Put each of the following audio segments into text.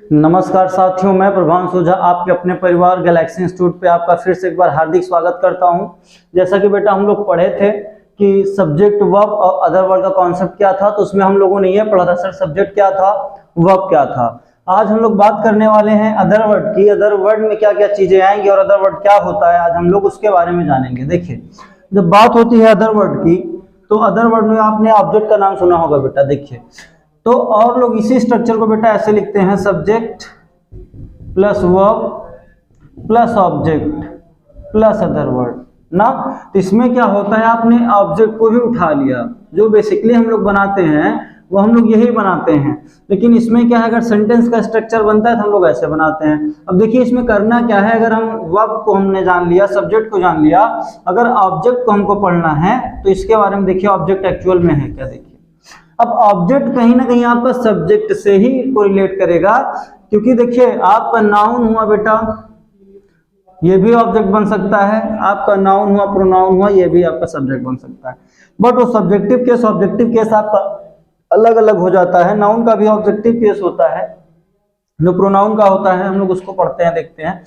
नमस्कार साथियों, मैं प्रभांशु झा आपके अपने परिवार गैलेक्सी इंस्टीट्यूट पे आपका फिर से एक बार हार्दिक स्वागत करता हूं। जैसा कि बेटा हम लोग पढ़े थे कि सब्जेक्ट वर्ब और अदर वर्ड का कॉन्सेप्ट क्या था, तो उसमें हम लोगों ने ये पढ़ा था सर सब्जेक्ट क्या था, वर्ब क्या था। आज हम लोग बात करने वाले हैं अदर वर्ड की। अदर वर्ड में क्या क्या चीजें आएंगी और अदर वर्ड क्या होता है, आज हम लोग उसके बारे में जानेंगे। देखिए, जब बात होती है अदर वर्ड की तो अदर वर्ड में आपने ऑब्जेक्ट का नाम सुना होगा बेटा। देखिए, तो और लोग इसी स्ट्रक्चर को बेटा ऐसे लिखते हैं, subject plus verb plus object plus other word ना। तो इसमें क्या होता है, आपने ऑब्जेक्ट को भी उठा लिया, जो बेसिकली हम लोग बनाते हैं वो हम लोग यही बनाते हैं। लेकिन इसमें क्या है, अगर सेंटेंस का स्ट्रक्चर बनता है तो हम लोग ऐसे बनाते हैं। अब देखिए इसमें करना क्या है, अगर हम वर्ब को हमने जान लिया, सब्जेक्ट को जान लिया, अगर ऑब्जेक्ट को हमको पढ़ना है तो इसके बारे में देखिए ऑब्जेक्ट एक्चुअल में है क्या। देखिए, अब ऑब्जेक्ट कहीं ना कहीं आपका सब्जेक्ट से ही कोरिलेट करेगा, क्योंकि देखिए आपका नाउन हुआ बेटा, ये भी ऑब्जेक्ट बन सकता है, आपका नाउन हुआ, प्रोनाउन हुआ, ये भी आपका सब्जेक्ट बन सकता है। बट वो सब्जेक्टिव केस ऑब्जेक्टिव केस आपका अलग अलग हो जाता है। नाउन का भी ऑब्जेक्टिव केस होता है, जो प्रोनाउन का होता है, हम लोग उसको पढ़ते हैं, देखते हैं।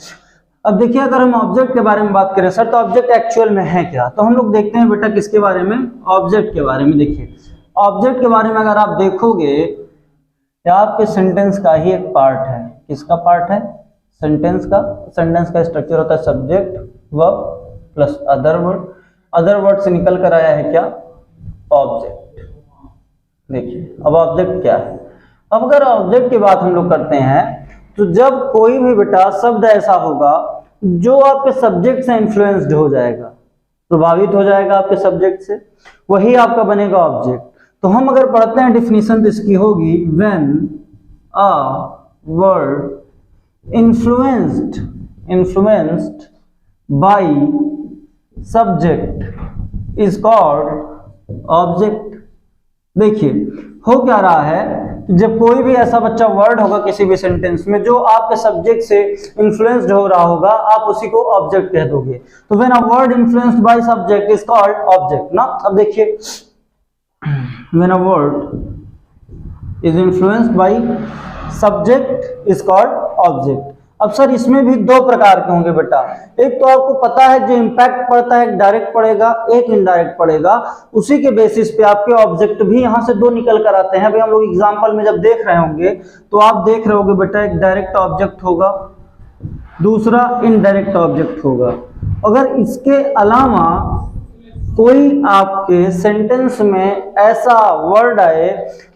अब देखिए, अगर हम ऑब्जेक्ट के बारे में बात करें सर, तो ऑब्जेक्ट एक्चुअल में है क्या, तो हम लोग देखते हैं बेटा किसके बारे में, ऑब्जेक्ट के बारे में। देखिए, ऑब्जेक्ट के बारे में अगर आप देखोगे, या आपके सेंटेंस का ही एक पार्ट है। किसका पार्ट है, सेंटेंस का। सेंटेंस का स्ट्रक्चर होता है subject verb plus other word. Other word से निकल कर आया है क्या, ऑब्जेक्ट। देखिए, अब ऑब्जेक्ट क्या है। अब अगर ऑब्जेक्ट की बात हम लोग करते हैं, तो जब कोई भी बेटा शब्द ऐसा होगा जो आपके सब्जेक्ट से इन्फ्लुएंस्ड हो जाएगा, प्रभावित हो जाएगा आपके सब्जेक्ट से, वही आपका बनेगा ऑब्जेक्ट। तो हम अगर पढ़ते हैं डिफिनीशन तो इसकी होगी, when a word influenced by subject is called object. देखिए, हो क्या रहा है, जब कोई भी ऐसा बच्चा वर्ड होगा किसी भी सेंटेंस में जो आपके सब्जेक्ट से इन्फ्लुएंस्ड हो रहा होगा, आप उसी को ऑब्जेक्ट कह दोगे। तो when a word influenced by subject is called object ना। अब देखिए, when a word is influenced by subject is called object। अब सर इसमें भी दो प्रकार के होंगे बेटा। एक तो आपको पता है जो इम्पैक्ट पड़ता है, एक डायरेक्ट पड़ेगा, एक इनडायरेक्ट पड़ेगा। उसी के बेसिस पे आपके ऑब्जेक्ट भी यहां से दो निकल कर आते हैं। अभी हम लोग एग्जांपल में जब देख रहे होंगे तो आप देख रहे होंगे बेटा, एक डायरेक्ट ऑब्जेक्ट होगा, दूसरा इनडायरेक्ट ऑब्जेक्ट होगा। अगर इसके अलावा कोई आपके सेंटेंस में ऐसा वर्ड आए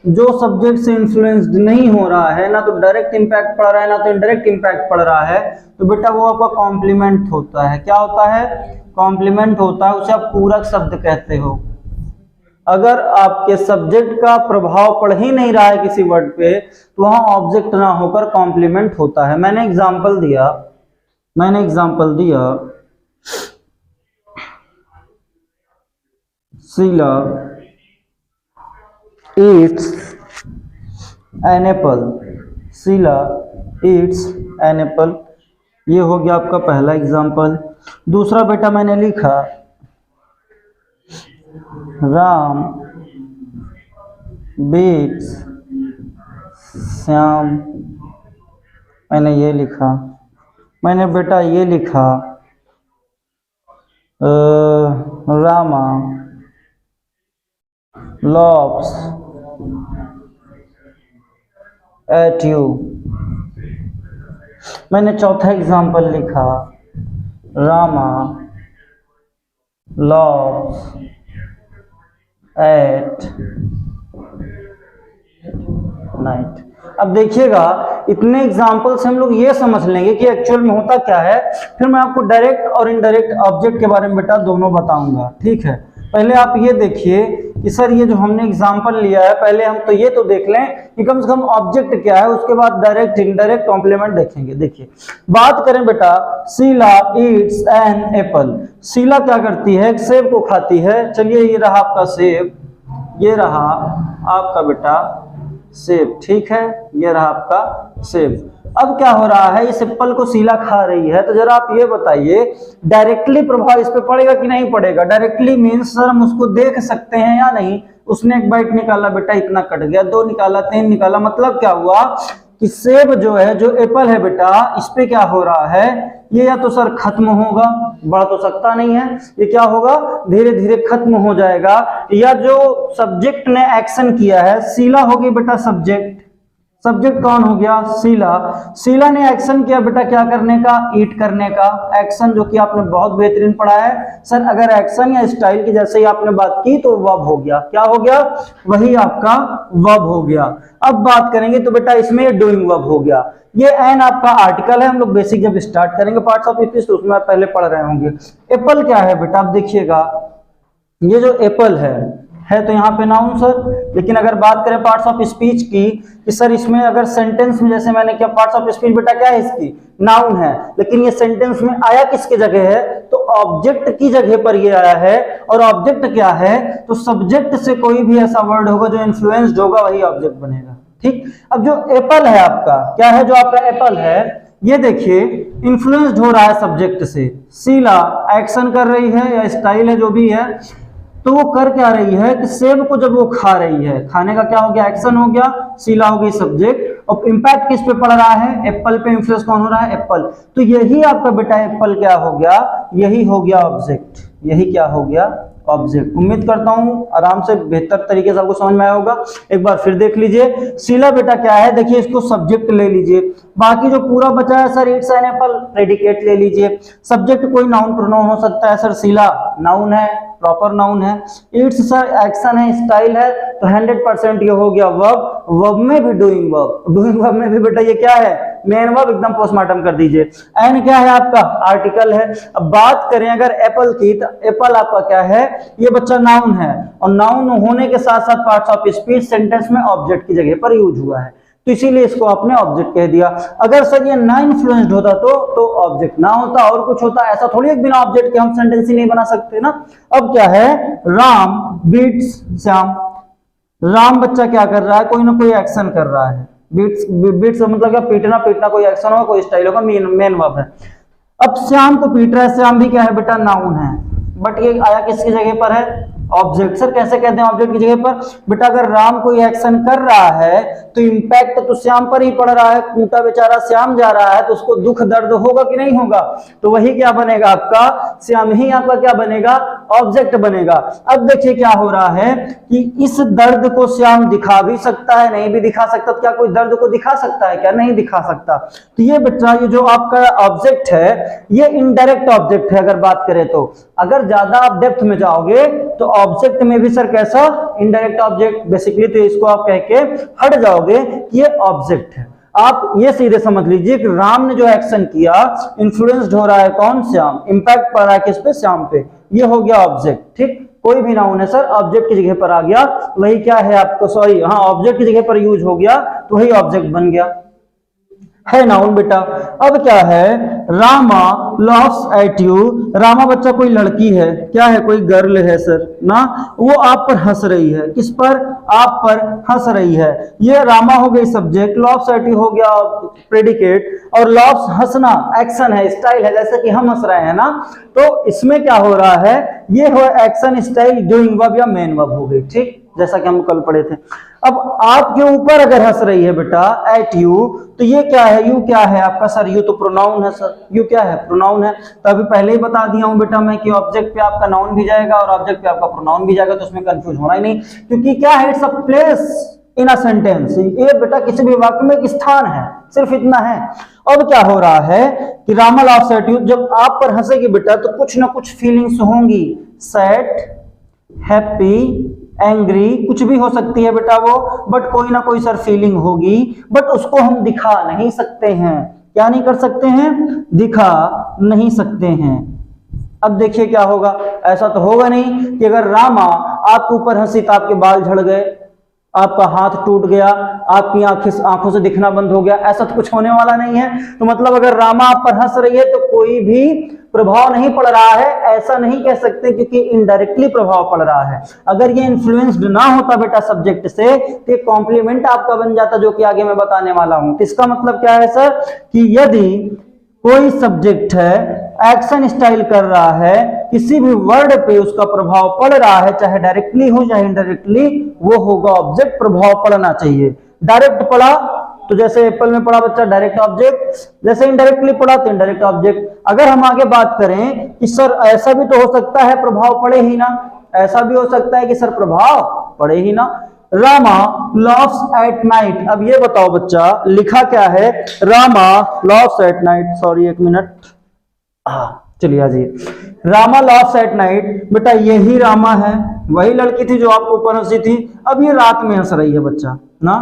जो सब्जेक्ट से इन्फ्लुएंस्ड नहीं हो रहा है, ना तो डायरेक्ट इंपैक्ट पड़ रहा है ना तो इनडायरेक्ट इंपैक्ट पड़ रहा है, तो बेटा वो आपका कॉम्प्लीमेंट होता है। क्या होता है, कॉम्प्लीमेंट होता है, उसे आप पूरक शब्द कहते हो। अगर आपके सब्जेक्ट का प्रभाव पड़ ही नहीं रहा है किसी वर्ड पे, तो वहां ऑब्जेक्ट ना होकर कॉम्प्लीमेंट होता है। मैंने एग्जाम्पल दिया, Sheila eats an apple। Sheila eats an apple, ये हो गया आपका पहला एग्जाम्पल। दूसरा बेटा मैंने लिखा, राम beats श्याम। मैंने ये लिखा, मैंने बेटा ये लिखा, रामा laughs at you। मैंने चौथा एग्जाम्पल लिखा, रामा laughs at night। अब देखिएगा, इतने एग्जाम्पल से हम लोग ये समझ लेंगे कि एक्चुअल में होता क्या है। फिर मैं आपको डायरेक्ट और इनडायरेक्ट ऑब्जेक्ट के बारे में बेटा दोनों बताऊंगा, ठीक है। पहले आप ये देखिए कि सर ये जो हमने एग्जाम्पल लिया है, पहले हम तो ये तो देख लें कि कम से कम ऑब्जेक्ट क्या है, उसके बाद डायरेक्ट इनडायरेक्ट कॉम्प्लीमेंट देखेंगे। देखिए, बात करें बेटा, Sheela eats an apple. Sheela क्या करती है, एक सेब को खाती है। चलिए, ये रहा आपका सेब, ये रहा आपका बेटा सेब, ठीक है, ये रहा आपका सेब। अब क्या हो रहा है, इस एप्पल को शीला खा रही है, तो जरा आप ये बताइए डायरेक्टली प्रभाव इस पे पड़ेगा कि नहीं पड़ेगा। डायरेक्टली मीन्स सर हम उसको देख सकते हैं या नहीं। उसने एक बाइट निकाला बेटा, इतना कट गया, दो निकाला, तीन निकाला, मतलब क्या हुआ, कि सेब जो है, जो एप्पल है बेटा, इस पे क्या हो रहा है, ये या तो सर खत्म होगा, बढ़ तो सकता नहीं है, ये क्या होगा, धीरे धीरे खत्म हो जाएगा, या जो सब्जेक्ट ने एक्शन किया है, शीला होगी बेटा सब्जेक्ट, सब्जेक्ट कौन हो गया, शीला, शीला ने एक्शन किया बेटा क्या करने का, ईट करने का, एक्शन जो कि आपने बहुत बेहतरीन पढ़ा है सर, अगर एक्शन या स्टाइल की जैसे ही आपने बात की तो वर्ब हो गया, क्या हो गया, वही आपका वर्ब हो गया। अब बात करेंगे तो बेटा इसमें डूइंग वर्ब हो गया, ये एन आपका आर्टिकल है, हम लोग बेसिक जब स्टार्ट करेंगे पार्ट्स ऑफ स्पीच तो उसमें आप पहले पढ़ रहे होंगे। एप्पल क्या है बेटा, आप देखिएगा ये जो एप्पल है तो यहाँ पे नाउन सर, लेकिन अगर बात करें पार्ट्स ऑफ स्पीच की कि सर इसमें अगर सेंटेंस में जैसे मैंने किया, पार्ट्स ऑफ स्पीच बेटा क्या है इसकी, नाउन है, लेकिन ये सेंटेंस में आया किसके जगह है, तो ऑब्जेक्ट की जगह पर ये आया है, और ऑब्जेक्ट क्या है, तो सब्जेक्ट से कोई भी ऐसा वर्ड होगा जो इन्फ्लुएंस्ड होगा वही ऑब्जेक्ट बनेगा, ठीक। अब जो एप्पल है आपका, क्या है जो आपका एप्पल है, ये देखिए इन्फ्लुएंस्ड हो रहा है सब्जेक्ट से, शीला एक्शन कर रही है या स्टाइल है जो भी है, तो वो कर क्या रही है कि सेब को जब वो खा रही है, खाने का क्या हो गया, एक्शन हो गया, शीला हो गई सब्जेक्ट, और इम्पैक्ट किस पे पड़ रहा है, एप्पल पे इन्फ्लुएंस कौन हो रहा है, एप्पल, तो यही आपका बेटा एप्पल क्या हो गया, यही हो गया ऑब्जेक्ट, यही क्या हो गया ऑब्जेक्ट। उम्मीद करता हूं आराम से बेहतर तरीके से आपको समझ में आया होगा। एक बार फिर देख लीजिए, शीला बेटा क्या है, देखिए इसको सब्जेक्ट ले लीजिए, बाकी जो पूरा बचा है sir it's an apple, predicate ले लीजिए, सब्जेक्ट कोई नाउन प्रोनाउन हो सकता है, सर शीला नाउन है, प्रॉपर नाउन है, इट्स सर एक्शन है, स्टाइल है, तो 100% ये हो गया वर्ब, वर्ब में भी डूइंग वर्ब, डूइंग वर्ब में भी बेटा ये क्या है, मेन वर्ब, एकदम पोस्टमार्टम कर दीजिए। एन क्या है आपका, आर्टिकल है। अब बात करें अगर एप्पल की, तो एप्पल आपका क्या है, ये बच्चा नाउन है, और नाउन होने के साथ साथ पार्ट्स ऑफ स्पीच सेंटेंस में ऑब्जेक्ट की जगह पर यूज हुआ है, तो इसीलिए इसको आपने ऑब्जेक्ट कह दिया। अगर सर ये ना इन्फ्लुएंस्ड होता तो ऑब्जेक्ट ना होता और कुछ होता, ऐसा थोड़ी एक बिना ऑब्जेक्ट के हम सेंटेंस ही नहीं बना सकते ना। अब क्या है, राम बीट्स श्याम, राम बच्चा क्या कर रहा है, कोई ना कोई एक्शन कर रहा है, बीट्स मतलब क्या, पीटना, पीटना कोई एक्शन होगा, कोई स्टाइल होगा, मेन वर्ब है। अब श्याम को पीट रहा है, श्याम भी क्या है बेटा, नाउन है, बट ये आया किसकी जगह पर है, ऑब्जेक्ट। सर कैसे कहते हैं ऑब्जेक्ट की जगह पर, बेटा अगर राम कोई एक्शन कर रहा है तो इंपैक्ट तो श्याम पर ही पड़ रहा है, कूटा बेचारा श्याम जा रहा है तो उसको दुख दर्द होगा कि नहीं होगा, तो वही क्या बनेगा आपका, श्याम ही आपका क्या बनेगा, ऑब्जेक्ट बनेगा। अब देखिए क्या हो रहा है कि इस दर्द को श्याम दिखा भी सकता है, नहीं भी दिखा सकता, तो क्या कोई दर्द को दिखा सकता है क्या, नहीं दिखा सकता, तो ये बच्चा ये जो आपका ऑब्जेक्ट है ये इनडायरेक्ट ऑब्जेक्ट है। अगर बात करें तो अगर ज्यादा आप डेप्थ में जाओगे तो ऑब्जेक्ट में भी सर कैसा, इनडायरेक्ट ऑब्जेक्ट, बेसिकली तो इसको आप कह के हट जाओगे कि ये ऑब्जेक्ट है। आप ये सीधे समझ लीजिए कि राम ने जो एक्शन किया इन्फ्लुएंस्ड हो रहा है कौन, श्याम, इंपैक्ट पड़ रहा है किस पे, श्याम पे, ये हो गया ऑब्जेक्ट, ठीक। कोई भी नाउन है सर ऑब्जेक्ट की जगह पर आ गया, वही क्या है आपको, सॉरी हाँ ऑब्जेक्ट की जगह पर यूज हो गया तो वही ऑब्जेक्ट बन गया, है नाउन बेटा। अब क्या है, Rama loves at you, Rama बच्चा कोई लड़की है, क्या है, कोई गर्ल है सर ना, वो आप पर हंस रही है, किस पर, आप पर हंस रही है, ये रामा हो गई सब्जेक्ट, लव्स एट यू हो गया प्रेडिकेट, और लव्स हंसना एक्शन है, स्टाइल है, जैसे कि हम हंस रहे हैं ना, तो इसमें क्या हो रहा है, ये हो एक्शन स्टाइल डूइंग वर्ब या मेन वर्ब हो गई, ठीक, जैसा कि हम कल पढ़े थे। अब आपके ऊपर अगर हंस रही है बेटा एट यू, तो ये क्या है, यू क्या है आपका, सर यू तो प्रोनाउन है सर, यू क्या है, प्रोनाउन है, तो अभी पहले ही बता दिया हूं बेटा मैं कि ऑब्जेक्ट पे आपका नाउन भी जाएगा और ऑब्जेक्ट पे आपका प्रोनाउन भी जाएगा, तो उसमें कंफ्यूज होना ही नहीं, क्योंकि क्या है, it's a place in a sentence, ये बेटा किसी भी वाक्य में एक स्थान है, सिर्फ इतना है। अब क्या हो रहा है कि रामा लव्स एट यू, जब आप पर हंसेगी बेटा तो कुछ ना कुछ फीलिंग्स होंगी, सैड, हैप्पी, एंग्री, कुछ भी हो सकती है बेटा वो, बट कोई ना कोई सर फीलिंग होगी, बट उसको हम दिखा नहीं सकते हैं, क्या नहीं कर सकते हैं, दिखा नहीं सकते हैं। अब देखिए क्या होगा, ऐसा तो होगा नहीं कि अगर रामा आपके ऊपर हंसी तो आपके बाल झड़ गए, आपका हाथ टूट गया, आपकी आंखों से दिखना बंद हो गया, ऐसा तो कुछ होने वाला नहीं है। तो मतलब अगर रामा आप पर हंस रही है तो कोई भी प्रभाव नहीं पड़ रहा है, ऐसा नहीं कह सकते, क्योंकि इनडायरेक्टली प्रभाव पड़ रहा है। अगर ये इन्फ्लुएंस्ड ना होता बेटा सब्जेक्ट से तो कॉम्प्लीमेंट आपका बन जाता, जो कि आगे मैं बताने वाला हूं। तो इसका मतलब क्या है सर कि यदि कोई सब्जेक्ट है एक्शन स्टाइल कर रहा है, किसी भी वर्ड पे उसका प्रभाव पड़ रहा है, चाहे डायरेक्टली हो चाहे इनडायरेक्टली, वो होगा ऑब्जेक्ट, प्रभाव पड़ना चाहिए। डायरेक्ट पड़ा तो जैसे एप्पल में पढ़ा बच्चा डायरेक्ट ऑब्जेक्ट, जैसे इनडायरेक्टली पढ़ा तो इनडायरेक्ट ऑब्जेक्ट। अगर हम आगे बात करें कि सर ऐसा भी तो हो सकता है प्रभाव पड़े ही ना, ऐसा भी हो सकता है कि सर प्रभाव पड़े ही ना। रामा लव्स एट नाइट, अब ये बताओ बच्चा लिखा क्या है, Rama loves at night, sorry एक मिनट, चलिए आ जाइए। रामा लव्स एट नाइट, बेटा यही रामा है, वही लड़की थी जो आपको ऊपर हंसी थी, अब ये रात में हंस रही है बच्चा ना,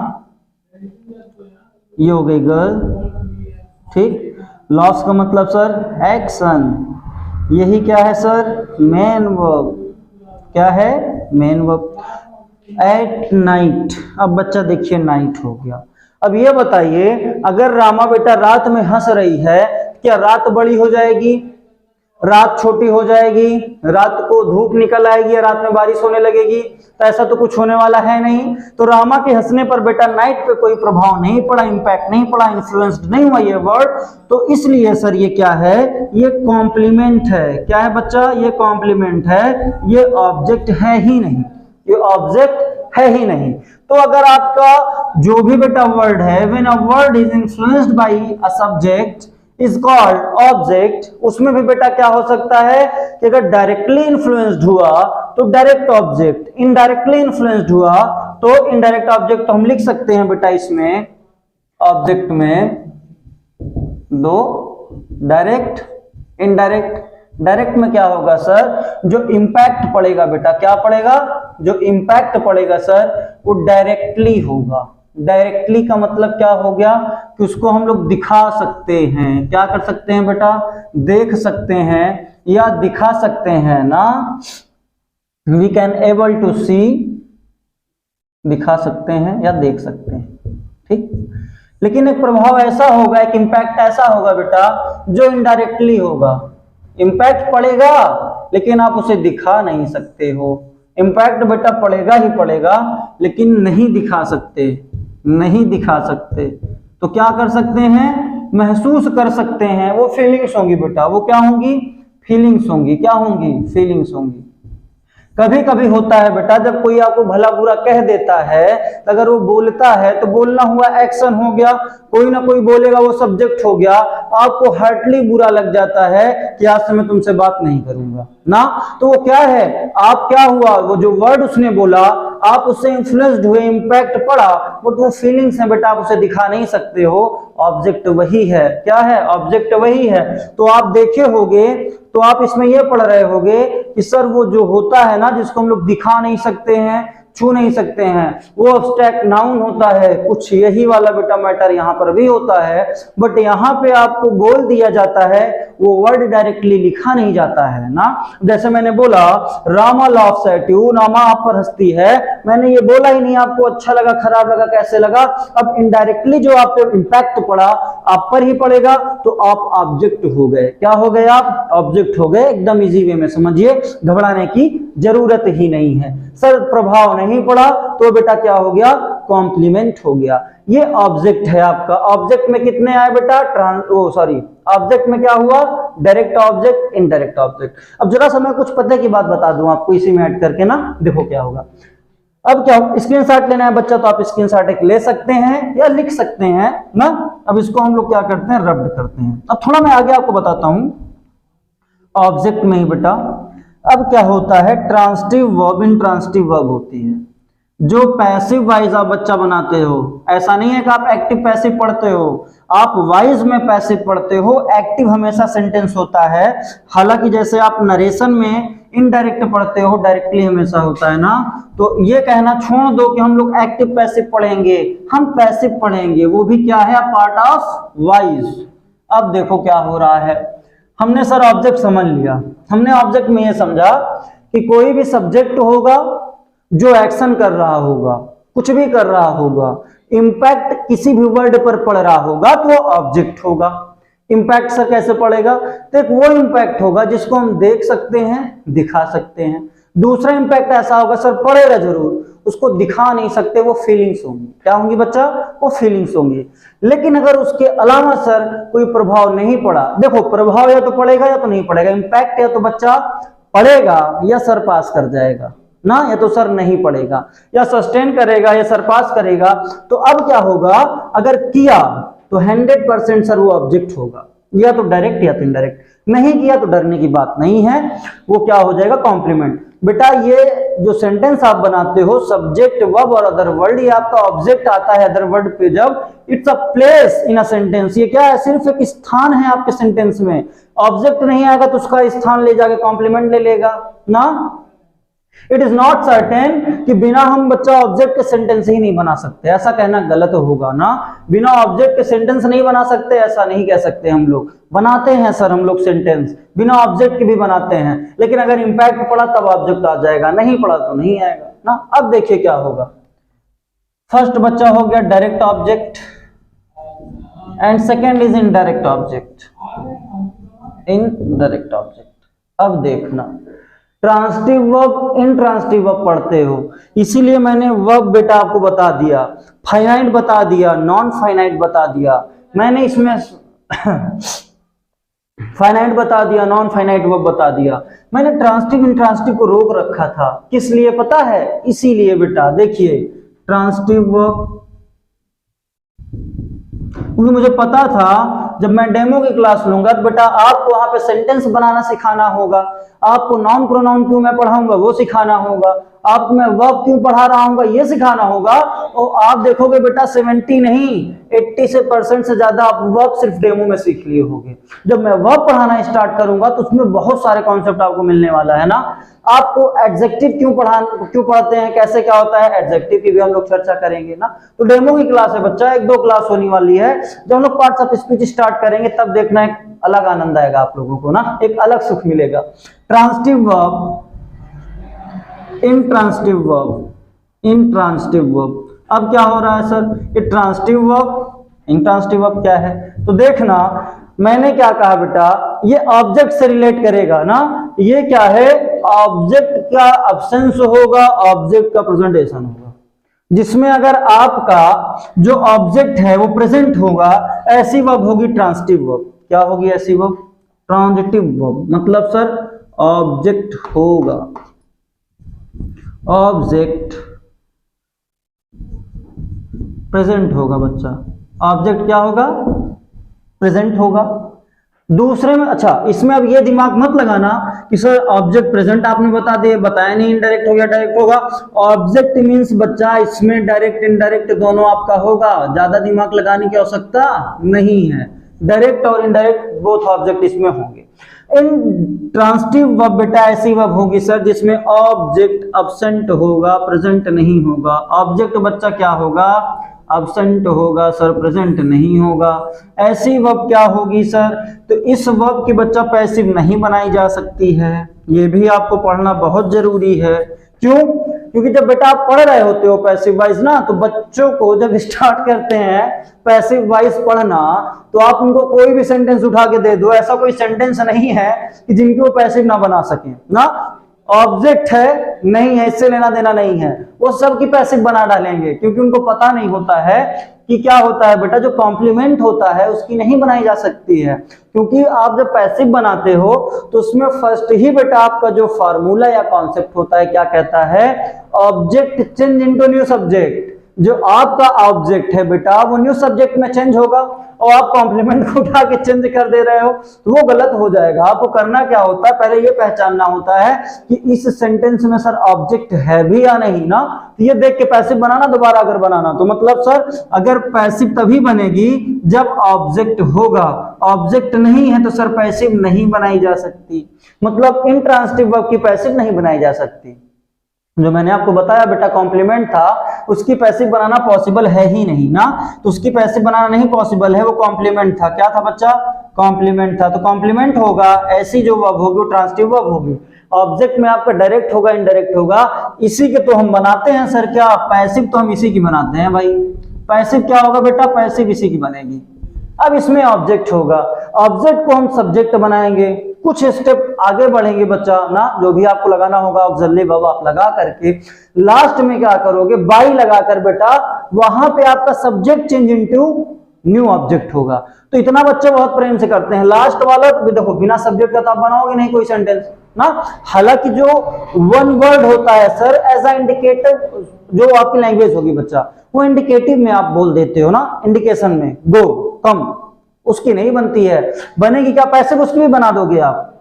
ये हो गई गर्ल, ठीक। लव्स का मतलब सर एक्शन, यही क्या है सर मेन वर्ब, क्या है मेन वर्ब। एट नाइट, अब बच्चा देखिए नाइट हो गया। अब ये बताइए अगर रामा बेटा रात में हंस रही है, क्या रात बड़ी हो जाएगी, रात छोटी हो जाएगी, रात को धूप निकल आएगी या रात में बारिश होने लगेगी, तो ऐसा तो कुछ होने वाला है नहीं। तो रामा के हंसने पर बेटा नाइट पे कोई प्रभाव नहीं पड़ा, इंपैक्ट नहीं पड़ा, इन्फ्लुएंस्ड नहीं हुआ ये वर्ड, तो इसलिए सर ये क्या है, ये कॉम्प्लीमेंट है। क्या है बच्चा, ये कॉम्प्लीमेंट है, ये ऑब्जेक्ट है ही नहीं, ये ऑब्जेक्ट है ही नहीं। तो अगर आपका जो भी बेटा वर्ड है, when a word is influenced by a subject is called object, उसमें भी बेटा क्या हो सकता है कि अगर डायरेक्टली इन्फ्लुएंस्ड हुआ तो डायरेक्ट ऑब्जेक्ट, इनडायरेक्टली इन्फ्लुएंस्ड हुआ तो इनडायरेक्ट ऑब्जेक्ट। तो हम लिख सकते हैं बेटा इसमें ऑब्जेक्ट में दो, डायरेक्ट इनडायरेक्ट। डायरेक्ट में क्या होगा सर, जो इंपैक्ट पड़ेगा बेटा, क्या पड़ेगा, जो इंपैक्ट पड़ेगा सर वो डायरेक्टली होगा। डायरेक्टली का मतलब क्या हो गया कि उसको हम लोग दिखा सकते हैं, क्या कर सकते हैं बेटा, देख सकते हैं या दिखा सकते हैं ना, वी कैन एबल टू सी, दिखा सकते हैं या देख सकते हैं, ठीक। लेकिन एक प्रभाव ऐसा होगा, एक इंपैक्ट ऐसा होगा बेटा जो इनडायरेक्टली होगा, इंपैक्ट पड़ेगा लेकिन आप उसे दिखा नहीं सकते हो। इंपैक्ट बेटा पड़ेगा ही पड़ेगा लेकिन नहीं दिखा सकते, नहीं दिखा सकते। तो क्या कर सकते हैं, महसूस कर सकते हैं, वो फीलिंग्स होंगी बेटा, वो क्या होंगी, फीलिंग्स होंगी, क्या होंगी, फीलिंग्स होंगी। कभी कभी होता है बेटा जब कोई आपको भला बुरा कह देता है, तो अगर वो बोलता है तो बोलना हुआ एक्शन हो गया, कोई ना कोई बोलेगा वो सब्जेक्ट हो गया, आपको हार्टली बुरा लग जाता है कि आज से मैं तुमसे बात नहीं करूंगा ना। तो वो क्या है, आप क्या हुआ, वो जो वर्ड उसने बोला आप उससे इन्फ्लुएंस्ड हुए, इंपैक्ट पड़ा, बट वो फीलिंग्स है बेटा, आप उसे दिखा नहीं सकते हो। ऑब्जेक्ट वही है, क्या है, ऑब्जेक्ट वही है। तो आप देखे होगे, तो आप इसमें यह पढ़ रहे होगे कि सर वो जो होता है ना जिसको हम लोग दिखा नहीं सकते हैं, छू नहीं सकते हैं, वो अब्स्ट्रैक्ट नाउन होता है। कुछ यही वाला बेटा मैटर यहाँ पर भी होता है, बट यहाँ पे आपको बोल दिया जाता है, वो वर्ड डायरेक्टली लिखा नहीं जाता है ना। जैसे मैंने बोला Rama loves at you, Rama आप पर हंसती है, मैंने ये बोला ही नहीं, आपको अच्छा लगा, खराब लगा, कैसे लगा। अब इनडायरेक्टली जो आप पे इंपैक्ट पड़ा आप पर ही पड़ेगा, तो आप ऑब्जेक्ट हो गए। क्या हो गए आप, ऑब्जेक्ट हो गए। एकदम इजी वे में समझिए, घबराने की जरूरत ही नहीं है। सर प्रभाव नहीं पड़ा तो बेटा क्या हो गया, कॉम्प्लीमेंट हो गया। ये ऑब्जेक्ट है आपका। ऑब्जेक्ट में कितने आए बेटा, ऑब्जेक्ट में क्या हुआ, डायरेक्ट ऑब्जेक्ट, इनडायरेक्ट ऑब्जेक्ट। अब जरा सा मैं कुछ पते की बात बता दूं आपको इसी में ऐड करके ना, देखो क्या होगा। अब क्या स्क्रीनशॉट लेना है बच्चा, तो आप स्क्रीनशॉट एक ले सकते हैं या लिख सकते हैं ना। अब इसको हम लोग क्या करते हैं, रब्ड करते हैं। अब थोड़ा मैं आगे आपको बताता हूं ऑब्जेक्ट में ही बेटा। अब क्या होता है, ट्रांसिटिव वर्ब, इंट्रांसिटिव वर्ब होती है जो पैसिव वाइज आप बच्चा बनाते हो। ऐसा नहीं है कि आप एक्टिव पैसिव पढ़ते हो, आप वाइज में पैसिव पढ़ते हो, एक्टिव हमेशा सेंटेंस होता है। हालांकि जैसे आप नरेशन में इनडायरेक्ट पढ़ते हो, डायरेक्टली हमेशा होता है ना। तो ये कहना छोड़ दो कि हम लोग एक्टिव पैसिव पढ़ेंगे, हम पैसिव पढ़ेंगे, वो भी क्या है, पार्ट ऑफ वाइज। अब देखो क्या हो रहा है, हमने सर ऑब्जेक्ट समझ लिया। हमने ऑब्जेक्ट में ये समझा कि कोई भी सब्जेक्ट होगा जो एक्शन कर रहा होगा, कुछ भी कर रहा होगा, इंपैक्ट किसी भी वर्ड पर पड़ रहा होगा तो वो ऑब्जेक्ट होगा। इंपैक्ट सर कैसे पड़ेगा, तो एक वो इंपैक्ट होगा जिसको हम देख सकते हैं, दिखा सकते हैं। दूसरा इंपैक्ट ऐसा होगा सर पड़ेगा जरूर, उसको दिखा नहीं सकते, वो फीलिंग्स होंगी। क्या होंगी बच्चा, वो फीलिंग्स होंगी। लेकिन अगर उसके अलावा सर कोई प्रभाव नहीं पड़ा, देखो प्रभाव या तो पड़ेगा या तो नहीं पड़ेगा, इंपैक्ट या तो बच्चा पड़ेगा या सर पास कर जाएगा ना, या तो सर नहीं पढ़ेगा, या सस्टेन करेगा, या सरपास करेगा। तो अब क्या होगा, अगर किया तो 100% सर वो ऑब्जेक्ट होगा, या तो डायरेक्ट या तो इनडायरेक्ट। नहीं किया तो डरने की बात नहीं है, वो क्या हो जाएगा, कॉम्प्लीमेंट। बेटा ये जो सेंटेंस आप बनाते हो सब्जेक्ट वर्ब और अदर वर्ड, ये आपका ऑब्जेक्ट आता है अदर वर्ड पे जब it's a place in a sentence. ये क्या है, सिर्फ एक स्थान है आपके सेंटेंस में। ऑब्जेक्ट नहीं आएगा तो उसका स्थान ले जाके कॉम्प्लीमेंट ले लेगा ना। इट इज नॉट सर्टेन कि बिना हम बच्चा ऑब्जेक्ट के सेंटेंस ही नहीं बना सकते, ऐसा कहना गलत होगा ना। बिना ऑब्जेक्ट के सेंटेंस नहीं बना सकते, ऐसा नहीं कह सकते। हम लोग बनाते हैं सर, हम लोग सेंटेंस बिना ऑब्जेक्ट के भी बनाते हैं, लेकिन अगर इंपैक्ट पड़ा तब ऑब्जेक्ट आ जाएगा, नहीं पड़ा तो नहीं आएगा ना। अब देखिए क्या होगा। फर्स्ट बच्चा हो गया direct object and second is indirect object. Indirect object, अब देखना ट्रांसिटिव वर्ब, इनट्रांसिटिव वर्ब पढ़ते हो, इसीलिए मैंने वर्ब बेटा आपको बता दिया, फाइनाइट बता दिया, नॉन फाइनाइट बता दिया मैंने, इसमें फाइनाइट बता दिया, नॉन फाइनाइट वर्ब बता दिया मैंने। ट्रांसिटिव इंट्रांसिटिव को रोक रखा था, किस लिए पता है, इसीलिए बेटा देखिए ट्रांसिटिव वर्ब, क्योंकि मुझे पता था जब मैं डेमो की क्लास लूंगा तो बेटा आपको वहां पे सेंटेंस बनाना सिखाना होगा, आपको नाउन प्रोनाउन क्यों मैं पढ़ाऊंगा वो सिखाना होगा, आपको मैं वर्ब क्यों पढ़ा रहा हूँ ये सिखाना होगा। और आप देखोगे बेटा 70 नहीं 80% से ज्यादा आप वर्ब सिर्फ डेमो में सीख लिए होंगे। जब मैं वर्ब पढ़ाना स्टार्ट करूंगा तो उसमें बहुत सारे कॉन्सेप्ट आपको मिलने वाला है ना। आपको एडजेक्टिव क्यों पढ़ते हैं, कैसे क्या होता है, एडजेक्टिव की भी हम लोग चर्चा करेंगे ना। तो डेमो की क्लास है बच्चा, 1-2 क्लास होने वाली है। जब हम लोग पार्ट्स ऑफ स्पीच स्टार्ट करेंगे तब देखना एक अलग आनंद आएगा आप लोगों को ना, एक अलग सुख मिलेगा। Transitive verb, intransitive verb, intransitive verb. अब क्या हो रहा है सर, ये ट्रांसिटिव वर्ब, इनट्रांसिटिव वर्ब क्या है, तो देखना मैंने क्या कहा बेटा, ये ऑब्जेक्ट से रिलेट करेगा ना। ये क्या है, ऑब्जेक्ट का अब्सेंस होगा, ऑब्जेक्ट का प्रेजेंटेशन होगा, जिसमें अगर आपका जो ऑब्जेक्ट है वो प्रेजेंट होगा, ऐसी वर्ब होगी ट्रांसिटिव वर्ब। क्या होगी ऐसी वर्ब, ट्रांजिटिव वर्ब। मतलब सर ऑब्जेक्ट होगा, ऑब्जेक्ट प्रेजेंट होगा बच्चा, ऑब्जेक्ट क्या होगा, प्रेजेंट होगा। दूसरे में अच्छा, इसमें अब ये दिमाग मत लगाना कि सर ऑब्जेक्ट प्रेजेंट आपने बताया नहीं, इनडायरेक्ट हो गया डायरेक्ट होगा। ऑब्जेक्ट मींस बच्चा इसमें डायरेक्ट इनडायरेक्ट दोनों आपका होगा, ज्यादा दिमाग लगाने की आवश्यकता नहीं है। डायरेक्ट और इनडायरेक्ट बोथ ऑब्जेक्ट इसमें होंगे। इन ट्रांसिटिव वर्ब बेटा ऐसी वर्ब होगी सर जिसमें ऑब्जेक्ट अब्सेंट होगा, प्रेजेंट नहीं होगा। ऑब्जेक्ट बच्चा क्या होगा, अब्सेंट होगा सर, प्रेजेंट नहीं होगा। ऐसी वर्ब क्या होगी सर, तो इस वर्ब की बच्चा पैसिव नहीं बनाई जा सकती है, ये भी आपको पढ़ना बहुत जरूरी है। क्यों, क्योंकि जब बेटा आप पढ़ रहे होते हो पैसिव वाइज ना, तो बच्चों को जब स्टार्ट करते हैं पैसिव वाइज पढ़ना, तो आप उनको कोई भी सेंटेंस उठा के दे दो, ऐसा कोई सेंटेंस नहीं है कि जिनकी वो पैसिव ना बना सके ना। ऑब्जेक्ट है नहीं है, इससे लेना देना नहीं है, वो सब की पैसिव बना डालेंगे, क्योंकि उनको पता नहीं होता है कि क्या होता है बेटा, जो कॉम्प्लीमेंट होता है उसकी नहीं बनाई जा सकती है। क्योंकि आप जब पैसिव बनाते हो तो उसमें फर्स्ट ही बेटा आपका जो फार्मूला या कॉन्सेप्ट होता है क्या कहता है, object change into new subject. जो आपका ऑब्जेक्ट है बेटा वो न्यू सब्जेक्ट में चेंज होगा, और आप कॉम्प्लीमेंट को उठा के चेंज कर दे रहे हो तो वो गलत हो जाएगा। आपको करना क्या होता है, पहले ये पहचानना होता है कि इस सेंटेंस में सर ऑब्जेक्ट है भी या नहीं ना, तो ये देख के पैसिव बनाना, दोबारा अगर बनाना तो मतलब सर अगर पैसिव तभी बनेगी जब ऑब्जेक्ट होगा, ऑब्जेक्ट नहीं है तो सर पैसिव नहीं बनाई जा सकती। मतलब इनट्रांसिटिव वर्ब की पैसिव नहीं बनाई जा सकती। जो मैंने आपको बताया बेटा कॉम्प्लीमेंट था, उसकी पैसिव बनाना पॉसिबल है ही नहीं ना, तो उसकी पैसिव बनाना नहीं पॉसिबल है, वो कॉम्प्लीमेंट था। क्या था बच्चा, कॉम्प्लीमेंट था। तो कॉम्प्लीमेंट होगा, ऐसी जो वर्ब होगी वो ट्रांसिटिव वर्ब होगी। ऑब्जेक्ट में आपका डायरेक्ट होगा, इनडायरेक्ट होगा, इसी के तो हम बनाते हैं सर क्या, पैसिव तो हम इसी की बनाते हैं भाई। पैसिव क्या होगा बेटा, पैसिव इसी की बनेगी। अब इसमें ऑब्जेक्ट होगा, ऑब्जेक्ट को हम सब्जेक्ट बनाएंगे, कुछ स्टेप आगे बढ़ेंगे बच्चा ना, जो भी आपको लगाना होगा ऑक्सिलरी वर्ब आप लगा करके लास्ट में क्या करोगे, बाई लगाकर बेटा वहां पे आपका subject change into new object होगा। तो इतना बच्चे बहुत प्रेम से करते हैं। लास्ट वाला तो देखो बिना सब्जेक्ट का तो आप बनाओगे नहीं कोई सेंटेंस ना। हालांकि जो वन वर्ड होता है सर एज अ इंडिकेटर, जो आपकी लैंग्वेज होगी बच्चा, वो इंडिकेटिव में आप बोल देते हो ना, इंडिकेशन में गो कम, उसकी नहीं बनती है। बनेगी क्या? पैसिव उसकी भी बना दोगे आप,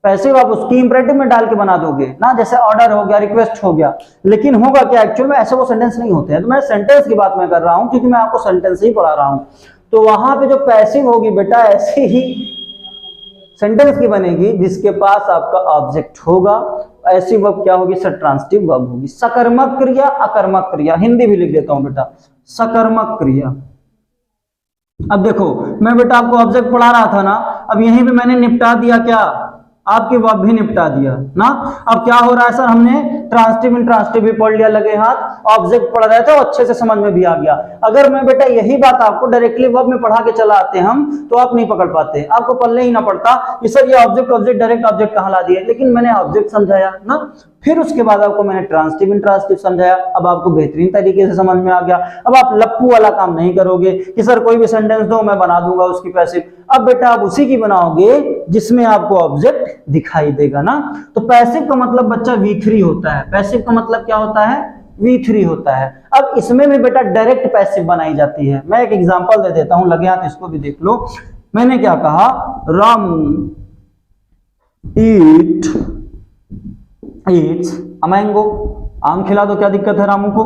पैसिव आप उसकी इंपरेटिव में डाल के बना दोगे ना, जैसे ऑर्डर हो गया, रिक्वेस्ट हो गया। लेकिन होगा क्या एक्चुअल में? ऐसे वो सेंटेंस नहीं होते हैं। तो मैं सेंटेंस की बात मैं कर रहा हूं क्योंकि मैं आपको सेंटेंस ही पढ़ा रहा हूं। तो वहां पे जो पैसिव होगी बेटा ऐसे ही सेंटेंस की बनेगी जिसके पास आपका ऑब्जेक्ट होगा। ऐसी वर्ब क्या होगी सर? ट्रांसिटिव वर्ब होगी। सकर्मक क्रिया, अकर्मक क्रिया, हिंदी भी लिख देता हूं बेटा, सकर्मक क्रिया। अब देखो मैं बेटा आपको ऑब्जेक्ट पढ़ा रहा था ना, अब यहीं पे मैंने निपटा दिया क्या? आपके वर्ब भी निपटा दिया ना। अब क्या हो रहा है सर? हमने ट्रांसिटिव इंट्रांसिटिव भी पढ़ लिया लगे हाथ, ऑब्जेक्ट पढ़ रहे थे और अच्छे से समझ में भी आ गया। अगर मैं बेटा यही बात आपको डायरेक्टली वर्ब में पढ़ा के चला आते हम तो आप नहीं पकड़ पाते, आपको पल्ले ही ना पड़ता कि सर ये ऑब्जेक्ट ऑब्जेक्ट डायरेक्ट ऑब्जेक्ट कहाँ ला दिए। लेकिन मैंने ऑब्जेक्ट समझाया ना, फिर उसके बाद आपको मैंने ट्रांसिटिव इंट्रांसिटिव समझाया। अब आपको बेहतरीन तरीके से समझ में आ गया। अब आप लप्पू वाला काम नहीं करोगे कि सर कोई भी सेंटेंस दो मैं बना दूंगा उसकी पैसिव। अब बेटा आप उसी की बनाओगे जिसमें आपको ऑब्जेक्ट दिखाई देगा ना। तो पैसिव का मतलब बच्चा V3 होता है। पैसिव का मतलब क्या होता है? V3 होता है। अब इसमें भी बेटा डायरेक्ट पैसिव बनाई जाती है। मैं एक एग्जांपल दे देता हूं, लगे हाथ इसको भी देख लो। मैंने क्या कहा? रामू ईट्स अ मैंगो, आम खिला दो, क्या दिक्कत है रामू को?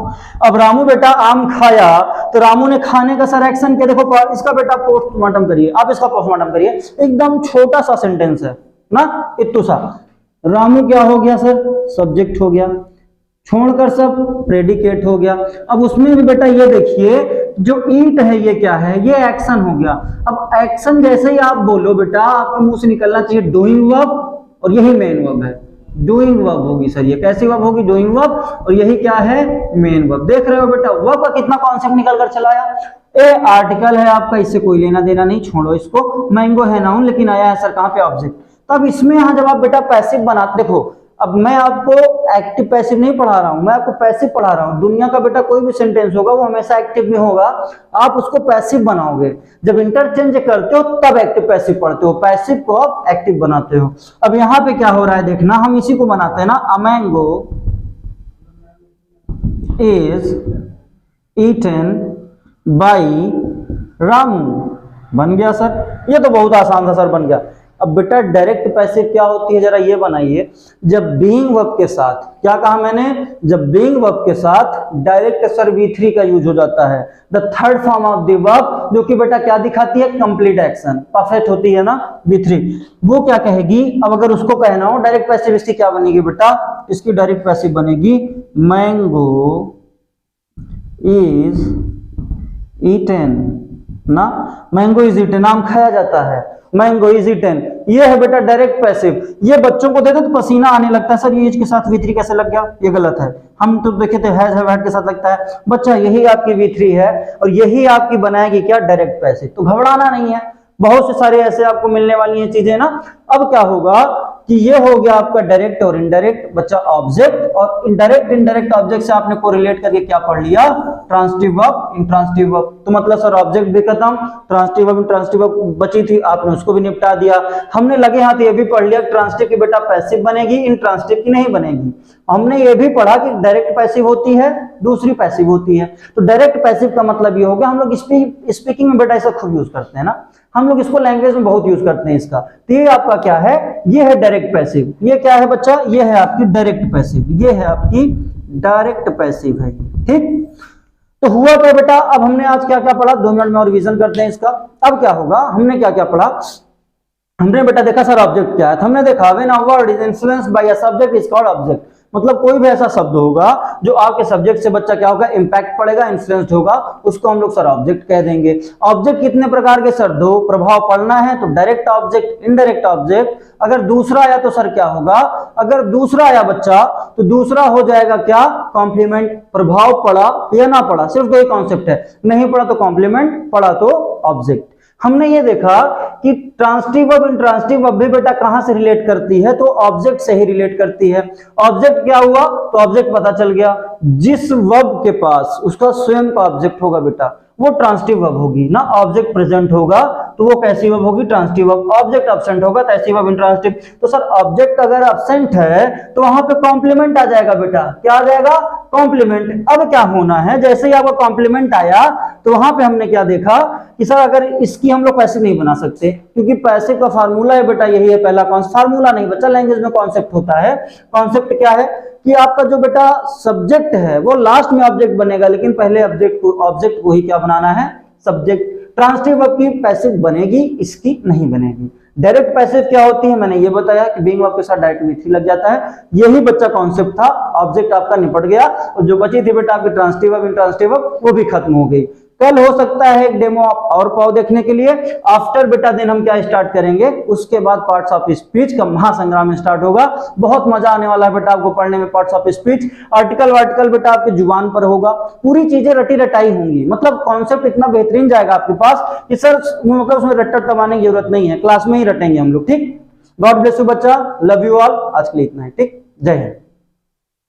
अब रामू बेटा आम खाया, तो रामू ने खाने का सर एक्शन क्या? देखो इसका बेटा पोस्टमार्टम करिए, आप इसका पोस्टमार्टम करिए। एकदम छोटा सा सेंटेंस है ना, इत्तू सा। रामू क्या हो गया सर? सब्जेक्ट हो गया, छोड़कर सब प्रेडिकेट हो गया। अब उसमें भी बेटा ये देखिए जो ईट है ये क्या है? ये एक्शन हो गया। अब एक्शन जैसे ही आप बोलो बेटा आपके मुंह से निकलना चाहिए डूइंग वर्ब, और यही मेन वर्ब है। डूइंग वर्ब होगी सर, ये कैसी वर्ब होगी? डूइंग वर्ब, और यही क्या है? Main verb. देख रहे हो बेटा वर्ब का कितना कॉन्सेप्ट निकल कर चलाया। ए आर्टिकल है आपका, इससे कोई लेना देना नहीं, छोड़ो इसको। मैंगो है नाउन, लेकिन आया है सर कहां पे? ऑब्जेक्ट। तब इसमें यहां जब आप बेटा पैसिव बनाते, देखो अब मैं आपको एक्टिव पैसिव नहीं पढ़ा रहा हूं, मैं आपको पैसिव पढ़ा रहा हूं। दुनिया का बेटा कोई भी सेंटेंस होगा वो हमेशा एक्टिव में होगा, आप उसको पैसिव बनाओगे। जब इंटरचेंज करते हो तब एक्टिव पैसिव पढ़ते हो, पैसिव को आप एक्टिव बनाते हो। अब यहां पे क्या हो रहा है देखना, हम इसी को बनाते हैं ना, a mango is eaten by Ramu. बन गया सर, ये तो बहुत आसान था सर, बन गया। अब बेटा डायरेक्ट पैसिव क्या होती है जरा ये बनाइए। जब बीइंग वर्ब के साथ, क्या कहा मैंने? जब बीइंग वर्ब के साथ डायरेक्ट सर V3 का यूज हो जाता है। The third form of the verb, जो कि बेटा क्या दिखाती है? कंप्लीट एक्शन, परफेक्ट होती है ना V3। वो क्या कहेगी? अब अगर उसको कहना हो डायरेक्ट पैसिव, इसकी क्या बनेगी बेटा? इसकी डायरेक्ट पैसिव बनेगी मैंगो इज ईटन ना। मैंगो इज ईटन, आम खाया जाता है। मैंगो इज ईटन, ये है बेटा डायरेक्ट पैसिव। ये बच्चों को दे दो तो पसीना आने लगता है, सर ये के साथ V3 कैसे लग गया? ये गलत है। हम तो देखे थे हैज हैव हैड के साथ लगता है। बच्चा यही आपकी V3 है और यही आपकी बनाएगी क्या? Direct passive. तो घबराना नहीं है, बहुत से सारे ऐसे आपको मिलने वाली हैं चीजें ना। अब क्या होगा कि ये हो गया आपका डायरेक्ट और इनडायरेक्ट बच्चा ऑब्जेक्ट, और इनडायरेक्ट इनडायरेक्ट ऑब्जेक्ट से आपने कोरिलेट करके क्या पढ़ लिया? Transitive verb, intransitive verb. तो मतलब सर ऑब्जेक्ट भी खत्म, ट्रांसिटिव वर्ब इंट्रांसिटिव वर्ब बची थी, आपने उसको भी निपटा दिया। हमने लगे हाथ ये भी पढ़ लिया ट्रांसिटिव की बेटा पैसिव बनेगी, इंट्रांसिटिव की नहीं बनेगी। हमने ये भी पढ़ा कि डायरेक्ट पैसिव होती है, दूसरी पैसिव होती है। तो डायरेक्ट पैसिव का मतलब ये हो गया, हम लोग स्पीकिंग में बेटा इसे खूब यूज करते हैं ना, हम लोग इसको लैंग्वेज में बहुत यूज करते हैं इसका। तो ये आपका क्या है? ये है डायरेक्ट पैसिव। ये क्या है बच्चा? ये है आपकी डायरेक्ट पैसिव, ये है आपकी डायरेक्ट पैसिव है। ठीक, तो हुआ क्या बेटा? अब हमने आज क्या क्या पढ़ा? 2 मिनट में और रिवीजन करते हैं इसका। अब क्या होगा? हमने क्या क्या पढ़ा? हमने बेटा देखा सर ऑब्जेक्ट क्या है। हमने देखा when a word is influenced by a subject is called object. मतलब कोई भी ऐसा शब्द होगा जो आपके सब्जेक्ट से बच्चा क्या होगा? इंपैक्ट पड़ेगा, इन्फ्लुएंस्ड होगा, उसको हम लोग सर ऑब्जेक्ट कह देंगे। ऑब्जेक्ट कितने प्रकार के सर? 2। प्रभाव पड़ना है तो डायरेक्ट ऑब्जेक्ट, इनडायरेक्ट ऑब्जेक्ट। अगर दूसरा आया तो सर क्या होगा? अगर दूसरा आया बच्चा तो दूसरा हो जाएगा क्या? कॉम्प्लीमेंट। प्रभाव पड़ा या ना पड़ा, सिर्फ 2 ही कॉन्सेप्ट है, नहीं पड़ा तो कॉम्प्लीमेंट, पड़ा तो ऑब्जेक्ट। हमने ये देखा कि ट्रांसिटिव वर्ब इंट्रांसिटिव वर्ब भी बेटा कहां से रिलेट करती है? तो ऑब्जेक्ट से ही रिलेट करती है। ऑब्जेक्ट क्या हुआ? तो ऑब्जेक्ट पता चल गया, जिस वर्ब के पास उसका स्वयं का ऑब्जेक्ट होगा बेटा वो ट्रांजिटिव वर्ब होगी ना। ऑब्जेक्ट प्रेजेंट होगा तो वो कैसी वर्ब होगी, ट्रांजिटिव वर्ब। ऑब्जेक्ट एब्सेंट होगा तो ऐसी वर्ब इंट्रांजिटिव। तो सर ऑब्जेक्ट अगर एब्सेंट है तो वहां पे कॉम्प्लीमेंट आ जाएगा बेटा, क्या आ जाएगा, कॉम्प्लीमेंट। अब क्या होना है, जैसे ही आपका कॉम्प्लीमेंट आया तो वहां पे हमने क्या देखा कि सर अगर इसकी हम लोग पैसिव नहीं बना सकते, क्योंकि पैसिव का फार्मूला है बेटा यही है पहला कॉन्सेप्ट, फार्मूला नहीं बच्चा, लैंग्वेज में कॉन्सेप्ट होता है। कॉन्सेप्ट क्या है कि आपका जो बेटा सब्जेक्ट है वो लास्ट में ऑब्जेक्ट बनेगा, लेकिन पहले ऑब्जेक्ट को ही क्या बनाना है, सब्जेक्ट। ट्रांजिटिव वर्ब की पैसिव बनेगी, इसकी नहीं बनेगी। डायरेक्ट पैसिव क्या होती है, मैंने ये बताया कि बीइंग वर्ब के साथ डायरेक्ट V3 लग जाता है। यही बच्चा कॉन्सेप्ट था, ऑब्जेक्ट आपका निपट गया और जो बची थी बेटा आपकी ट्रांजिटिव वर्ब, इंट्रांजिटिव वर्ब, वो भी खत्म हो गई। कल हो सकता है एक डेमो और पाओ देखने के लिए। आफ्टर बेटा दिन हम क्या स्टार्ट करेंगे, उसके बाद पार्ट्स ऑफ स्पीच का महासंग्राम स्टार्ट होगा। बहुत मजा आने वाला है बेटा आपको पढ़ने में पार्ट्स ऑफ स्पीच। आर्टिकल वार्टिकल बेटा आपके जुबान पर होगा, पूरी चीजें रटी रटाई होंगी, मतलब कॉन्सेप्ट इतना बेहतरीन जाएगा आपके पास कि सर मतलब उसमें रट्टा टमाने की जरूरत नहीं है, क्लास में ही रटेंगे हम लोग। ठीक, गॉड ब्लेस यू बच्चा, लव यू ऑल। आज के लिए इतना है, ठीक, जय हिंद।